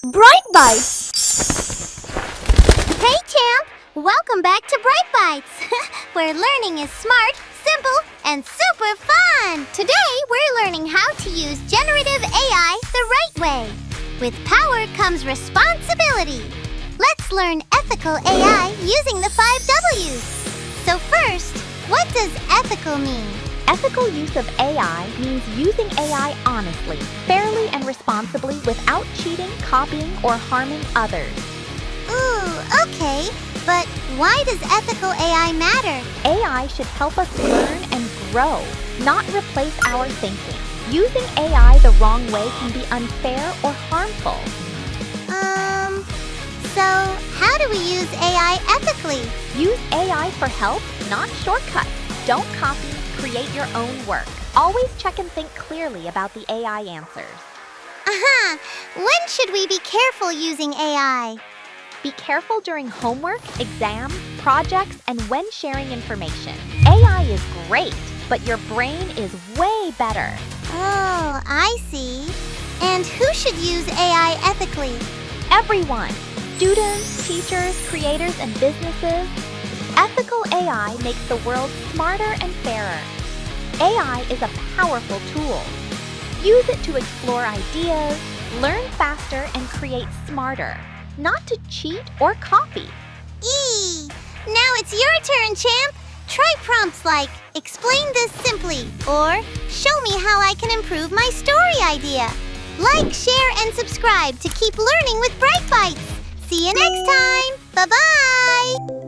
BrightBYTES! Hey, Champ! Welcome back to BrightBYTES, where learning is smart, simple, and super fun! Today, we're learning how to use generative AI the right way. With power comes responsibility. Let's learn ethical AI using the 5 W's. So first, what does ethical mean? Ethical use of AI means using AI honestly, fairly, and responsibly without cheating, copying, or harming others. Ooh, okay. But why does ethical AI matter? AI should help us learn and grow, not replace our thinking. Using AI the wrong way can be unfair or harmful. So how do we use AI ethically? Use AI for help, not shortcuts. Don't copy, create your own work. Always check and think clearly about the AI answers. When should we be careful using AI? Be careful during homework, exams, projects, and when sharing information. AI is great, but your brain is way better. Oh, I see. And who should use AI ethically? Everyone, students, teachers, creators, and businesses. Ethical AI makes the world smarter and fairer. AI is a powerful tool. Use it to explore ideas, learn faster, and create smarter, not to cheat or copy. Eee! Now it's your turn, Champ. Try prompts like, explain this simply, or show me how I can improve my story idea. Like, share, and subscribe to keep learning with BrightBYTES. See you next time. Bye-bye.